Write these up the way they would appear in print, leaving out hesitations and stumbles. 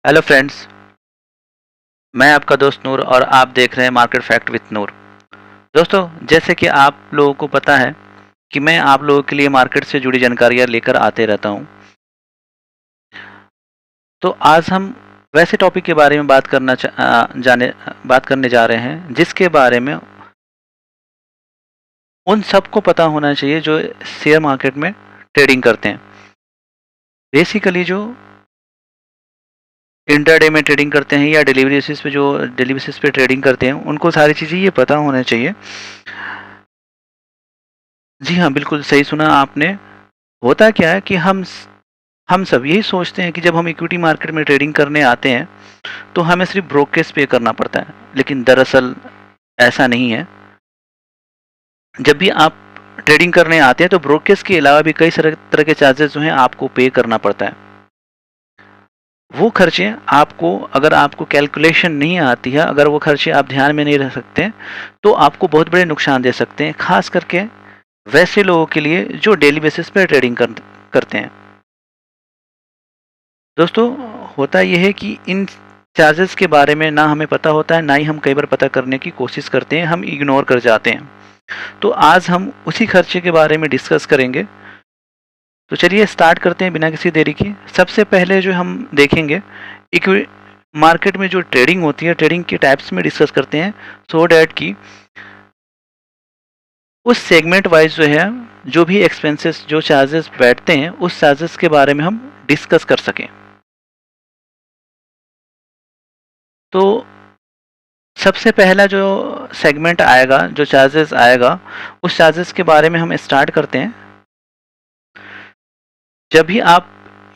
Hello friends, मैं आपका दोस्त नूर और आप देख रहे हैं मार्केट फैक्ट विथ नूर। दोस्तों, जैसे कि आप लोगों को पता है कि मैं आप लोगों के लिए मार्केट से जुड़ी जानकारियां लेकर आते रहता हूं। तो आज हम वैसे टॉपिक के बारे में बात करने जा रहे हैं जिसके बारे में उन सबको पता होना चाहिए जो शेयर मार्केट में ट्रेडिंग करते हैं। बेसिकली जो इंटरडे में ट्रेडिंग करते हैं या डेली बेसिस पे ट्रेडिंग करते हैं, उनको सारी चीज़ें ये पता होना चाहिए। जी हाँ, बिल्कुल सही सुना आपने। होता क्या है कि हम सब यही सोचते हैं कि जब हम इक्विटी मार्केट में ट्रेडिंग करने आते हैं तो हमें सिर्फ ब्रोकरेज पे करना पड़ता है, लेकिन दरअसल ऐसा नहीं है। जब भी आप ट्रेडिंग करने आते हैं तो ब्रोकरेज के अलावा भी कई तरह के चार्जेस जो हैं आपको पे करना पड़ता है। वो खर्चे आपको, अगर आपको कैलकुलेशन नहीं आती है, अगर वो खर्चे आप ध्यान में नहीं रख सकते, तो आपको बहुत बड़े नुकसान दे सकते हैं, खास करके वैसे लोगों के लिए जो डेली बेसिस पे ट्रेडिंग करते हैं। दोस्तों, होता यह है कि इन चार्जेस के बारे में ना हमें पता होता है, ना ही हम कई बार पता करने की कोशिश करते हैं, हम इग्नोर कर जाते हैं। तो आज हम उसी खर्चे के बारे में डिस्कस करेंगे। तो चलिए स्टार्ट करते हैं बिना किसी देरी के। सबसे पहले जो हम देखेंगे, इक्विटी मार्केट में जो ट्रेडिंग होती है, ट्रेडिंग के टाइप्स में डिस्कस करते हैं, सो डैट कि उस सेगमेंट वाइज जो है, जो भी एक्सपेंसेस, जो चार्जेस बैठते हैं, उस चार्जेस के बारे में हम डिस्कस कर सकें। तो सबसे पहला जो सेगमेंट आएगा, जो चार्जेस आएगा, उस चार्जेस के बारे में हम स्टार्ट करते हैं। जब भी आप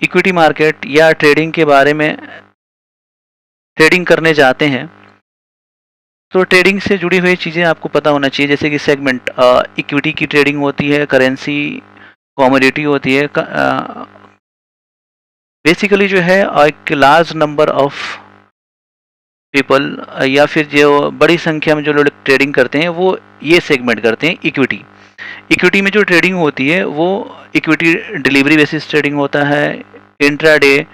इक्विटी मार्केट या ट्रेडिंग के बारे में ट्रेडिंग करने जाते हैं तो ट्रेडिंग से जुड़ी हुई चीज़ें आपको पता होना चाहिए। जैसे कि सेगमेंट इक्विटी की ट्रेडिंग होती है, करेंसी, कमोडिटी होती है। बेसिकली जो है एक लार्ज नंबर ऑफ पीपल या फिर जो बड़ी संख्या में जो लोग ट्रेडिंग करते हैं वो ये सेगमेंट करते हैं इक्विटी। इक्विटी में जो ट्रेडिंग होती है वो इक्विटी डिलीवरी बेसिस ट्रेडिंग होता है। इंट्राडे,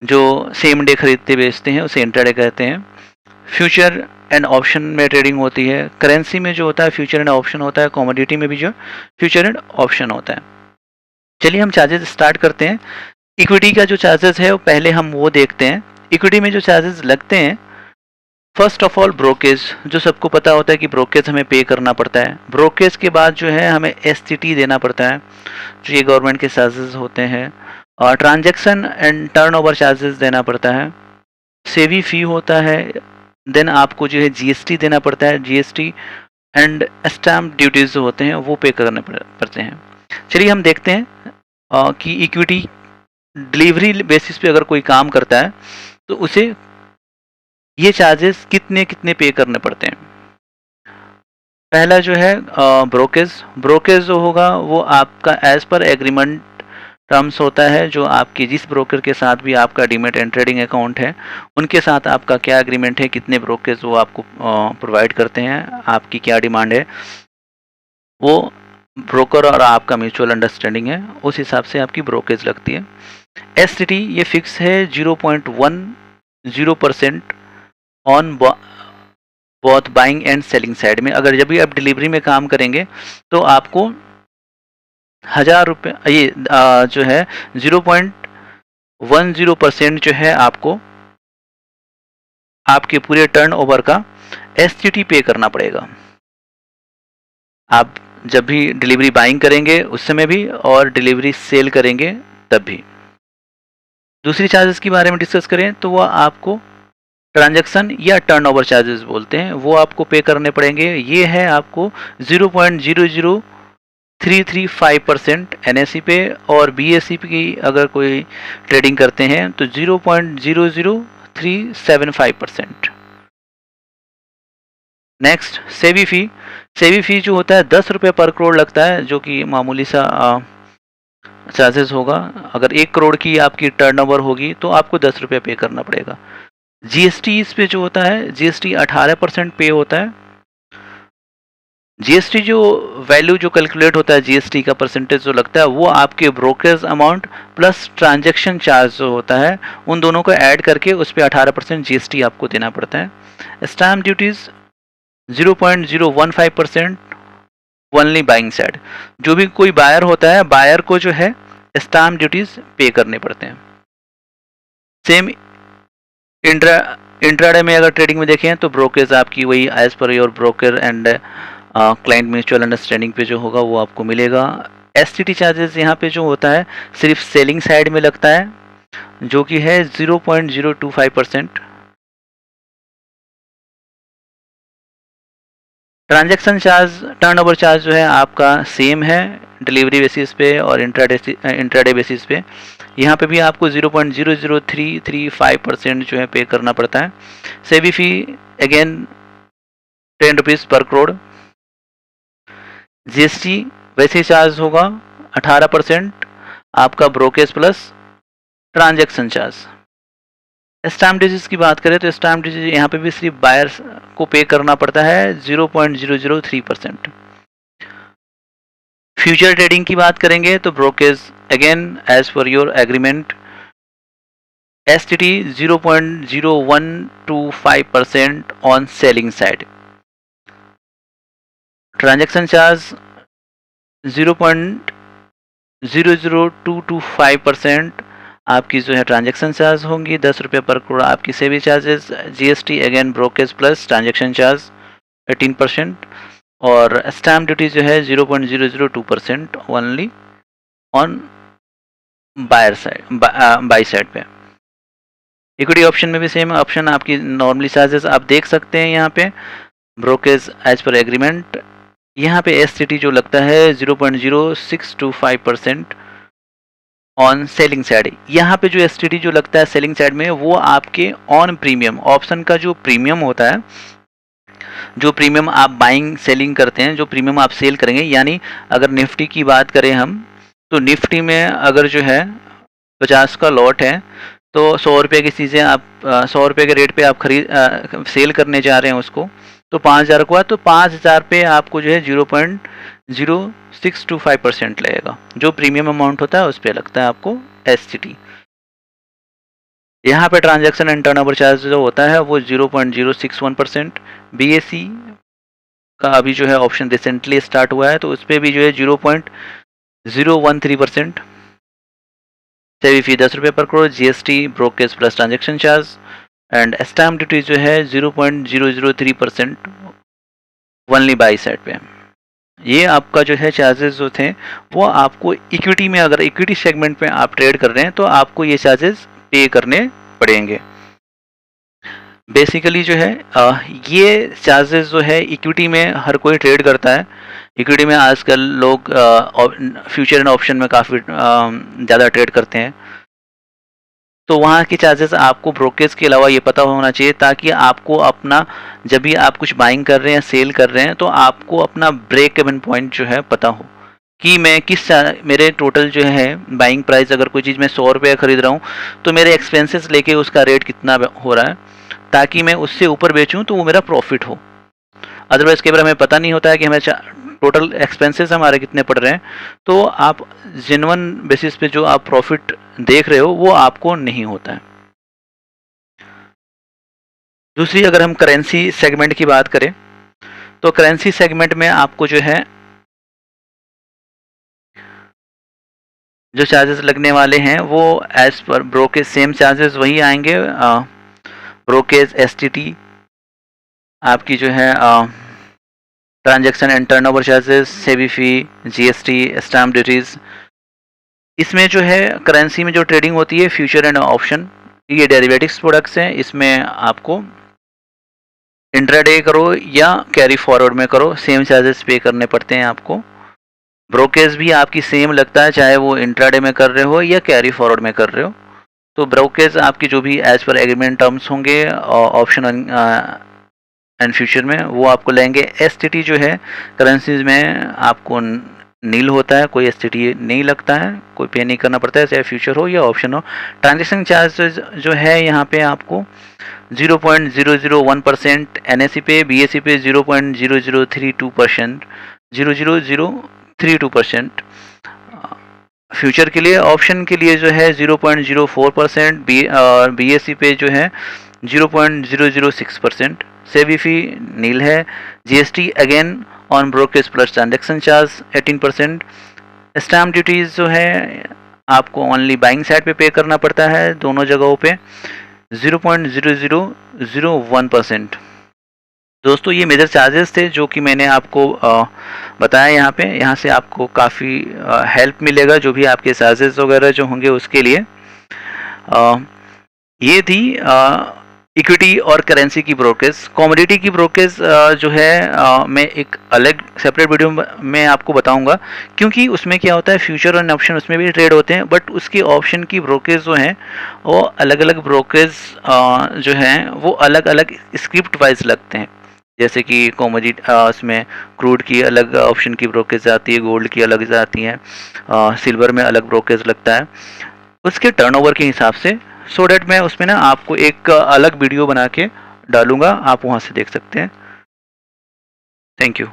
जो सेम डे खरीदते बेचते हैं, उसे इंट्राडे कहते हैं। फ्यूचर एंड ऑप्शन में ट्रेडिंग होती है। करेंसी में जो होता है फ्यूचर एंड ऑप्शन होता है। कमोडिटी में भी जो फ्यूचर एंड ऑप्शन होता है। चलिए हम चार्जेस स्टार्ट करते हैं। इक्विटी का जो चार्जेस है वो पहले हम वो देखते हैं। इक्विटी में जो चार्जेस लगते हैं, फर्स्ट ऑफ ऑल ब्रोकेज, जो सबको पता होता है कि ब्रोकेज हमें पे करना पड़ता है। ब्रोकेज के बाद जो है हमें एसटीटी देना पड़ता है, जो ये गवर्नमेंट के चार्जेस होते हैं। और ट्रांजैक्शन एंड टर्नओवर चार्जेस देना पड़ता है। सेवी फी होता है। देन आपको जो है जीएसटी देना पड़ता है। जीएसटी एंड स्टैम्प ड्यूटीज जो होते हैं वो पे करने पड़ते हैं। चलिए हम देखते हैं कि इक्विटी डिलीवरी बेसिस पे अगर कोई काम करता है तो उसे ये चार्जेस कितने कितने पे करने पड़ते हैं। पहला जो है ब्रोकेज। ब्रोकेज जो होगा वो आपका एज पर एग्रीमेंट टर्म्स होता है, जो आपकी जिस ब्रोकर के साथ भी आपका डीमेट एंड ट्रेडिंग अकाउंट है, उनके साथ आपका क्या एग्रीमेंट है, कितने ब्रोकेज वो आपको प्रोवाइड करते हैं, आपकी क्या डिमांड है, वो ब्रोकर और आपका म्यूचुअल अंडरस्टैंडिंग है, उस हिसाब से आपकी ब्रोकेज लगती है। एसटीटी ये फिक्स है 0.10% on both buying and selling side में। अगर जब भी आप डिलीवरी में काम करेंगे तो आपको 1000 रुपये, ये जो है 0.10% जो है आपको आपके पूरे टर्न ओवर का एसटीटी पे करना पड़ेगा। आप जब भी डिलीवरी बाइंग करेंगे उस समय भी, और डिलीवरी सेल करेंगे तब भी। दूसरी चार्जेस के बारे में डिस्कस करें तो वह आपको ट्रांजैक्शन या टर्नओवर चार्जेस बोलते हैं, वो आपको पे करने पड़ेंगे। ये है आपको 0.00335% एनएससी पे, और बीएससी की अगर कोई ट्रेडिंग करते हैं तो 0.00375%। नेक्स्ट, सेवी फी। सेवी फी जो होता है 10 रुपये पर करोड़ लगता है, जो कि मामूली सा चार्जेस होगा। अगर 1 करोड़ की आपकी टर्नओवर होगी तो आपको 10 रुपये पे करना पड़ेगा। जीएसटी इस पे जो होता है, जीएसटी 18% पे होता है। जीएसटी जो वैल्यू जो कैलकुलेट होता है, जीएसटी का परसेंटेज जो लगता है, वो आपके brokerage amount plus transaction charge जो होता है, उन दोनों को ऐड करके उस पर 18% जीएसटी आपको देना पड़ता है। Stamp duties 0.015% only buying side. जो भी कोई बायर होता है, बायर को जो है स्टैम्प ड्यूटीज पे करने पड़ते हैं। सेम इंट्राडे में अगर ट्रेडिंग में देखें तो ब्रोकरेज आपकी वही as per your broker and client mutual understanding पे जो होगा वो आपको मिलेगा। एसटीटी चार्जेस यहाँ पे जो होता है सिर्फ सेलिंग साइड में लगता है, जो कि है 0.025%। ट्रांजैक्शन चार्ज, टर्नओवर चार्ज जो है आपका सेम है डिलीवरी बेसिस पे और इंट्राडे बेसिस पे। यहाँ पे भी आपको 0.00335% जो है पे करना पड़ता है। सेबी फी अगेन 10 रुपीज़ पर करोड़। जीएसटी वैसे चार्ज होगा 18% आपका brokerage plus transaction charge. Stamp duties की बात करें तो स्टैम्प ड्यूटीज यहाँ पे भी सिर्फ बायर्स को पे करना पड़ता है 0.003%। फ्यूचर ट्रेडिंग की बात करेंगे तो brokerage again as per your agreement. STT 0.0125% on selling side. Transaction charge 0.00225% आपकी जो है ट्रांजैक्शन चार्ज होंगी। 10 रुपये पर करोड़ आपकी SEBI charges. GST again brokerage plus transaction charge 18%। और स्टैम्प ड्यूटी जो है 0.002% only on buyer side, buy side पे। इक्विटी ऑप्शन में भी सेम ऑप्शन आपकी नॉर्मली चार्जेस आप देख सकते हैं यहाँ पे। Brokerage as per agreement. यहाँ पे एसटीटी जो लगता है 0.0625% ऑन सेलिंग साइड। यहाँ पे जो एसटीटी जो लगता है सेलिंग साइड में, वो आपके ऑन प्रीमियम ऑप्शन का जो प्रीमियम होता है, जो प्रीमियम आप बाइंग सेलिंग करते हैं, जो प्रीमियम आप सेल करेंगे। यानी अगर निफ्टी की बात करें हम, तो निफ्टी में अगर जो है 50 का लॉट है तो 100 रुपये की चीज़ें आप 100 रुपये के रेट पे आप सेल करने जा रहे हैं उसको, तो 5000 को है तो 5000 पे आपको जो है 0.0625% लगेगा। जो प्रीमियम अमाउंट होता है उस पर लगता है आपको एसटीटी। यहाँ पे ट्रांजैक्शन एंड टर्नओवर चार्ज जो होता है वो 0.061%। बीएसई का अभी जो है ऑप्शन रिसेंटली स्टार्ट हुआ है तो उस पर भी जो है 0.013%। सेवी फी 10 रुपये पर crore. GST brokerage plus transaction charge and stamp duty जो है 0.003% ओनली बाई साइड पे। ये आपका जो है चार्जेस जो थे वो आपको इक्विटी में, अगर इक्विटी सेगमेंट में आप ट्रेड कर रहे हैं तो आपको ये चार्जेस पे करने पड़ेंगे। बेसिकली जो है ये चार्जेस जो है इक्विटी में हर कोई ट्रेड करता है। इक्विटी में आजकल लोग फ्यूचर एंड ऑप्शन में काफ़ी ज़्यादा ट्रेड करते हैं, तो वहाँ के चार्जेस आपको ब्रोकेज के अलावा ये पता होना चाहिए, ताकि आपको अपना जब भी आप कुछ बाइंग कर रहे हैं, सेल कर रहे हैं, तो आपको अपना ब्रेक इवन पॉइंट जो है पता हो कि मैं मेरे टोटल जो है बाइंग प्राइस, अगर कोई चीज़ मैं 100 रुपये खरीद रहा हूँ तो मेरे एक्सपेंसेस लेके उसका रेट कितना हो रहा है, ताकि मैं उससे ऊपर बेचूँ तो वो मेरा प्रॉफिट हो। अदरवाइज़ कई बार हमें पता नहीं होता है कि हमें टोटल एक्सपेंसेस हमारे कितने पड़ रहे हैं, तो आप जेन्युइन बेसिस पे जो आप प्रॉफिट देख रहे हो वो आपको नहीं होता है। दूसरी, अगर हम करेंसी सेगमेंट की बात करें तो करेंसी सेगमेंट में आपको जो है जो चार्जेस लगने वाले हैं वो as per brokerage same charges वही आएंगे। ब्रोकेज, एसटीटी, आपकी जो है transaction and turnover charges, SEBI fee, GST, stamp duties. इसमें जो है करेंसी में जो ट्रेडिंग होती है फ्यूचर एंड ऑप्शन, ये डेरिवेटिव्स प्रोडक्ट्स हैं। इसमें आपको इंट्राडे करो या कैरी फॉरवर्ड में करो, सेम चार्जेस पे करने पड़ते हैं आपको। ब्रोकेज भी आपकी सेम लगता है, चाहे वो इंट्राडे में कर रहे हो या कैरी फॉरवर्ड में कर रहे हो। तो ब्रोकेज आपकी जो भी एज पर एग्रीमेंट टर्म्स होंगे ऑप्शन एंड फ्यूचर में, वो आपको लेंगे। एसटीटी जो है करेंसीज में आपको नील होता है, कोई एसटीडी नहीं लगता है, कोई पे नहीं करना पड़ता है, चाहे फ्यूचर हो या ऑप्शन हो। ट्रांजेक्शन चार्जेस जो है यहाँ पे आपको 0.001% एनएससी पे, बीएससी पे 0.0032%, 0.0032%। फ्यूचर के लिए, ऑप्शन के लिए जो है 0.04%, और बीएससी पे जो है 0.006%। सेबी फी नील है। GST again on brokerage plus transaction charge 18%। Stamp duties जो है आपको ओनली बाइंग साइड पे करना पड़ता है, दोनों जगहों पे 0.0001%। दोस्तों ये मेजर चार्जेस थे जो कि मैंने आपको बताया यहाँ पे। यहाँ से आपको काफ़ी हेल्प मिलेगा जो भी आपके चार्जेस वगैरह जो होंगे उसके लिए। ये थी इक्विटी और करेंसी की ब्रोकरेज। कमोडिटी की ब्रोकरेज जो है मैं एक अलग सेपरेट वीडियो में आपको बताऊंगा, क्योंकि उसमें क्या होता है फ्यूचर और ऑप्शन उसमें भी ट्रेड होते हैं, बट उसकी ऑप्शन की ब्रोकरेज जो है वो अलग अलग ब्रोकरेज जो हैं वो अलग अलग स्क्रिप्ट वाइज लगते हैं। जैसे कि कमोडिटी उसमें क्रूड की अलग ऑप्शन की ब्रोकरेज आती है, गोल्ड की अलग आती है, सिल्वर में अलग ब्रोकरेज लगता है उसके टर्नओवर के हिसाब से। सो डैट मैं उसमें ना आपको एक अलग वीडियो बना के डालूंगा, आप वहाँ से देख सकते हैं। Thank you.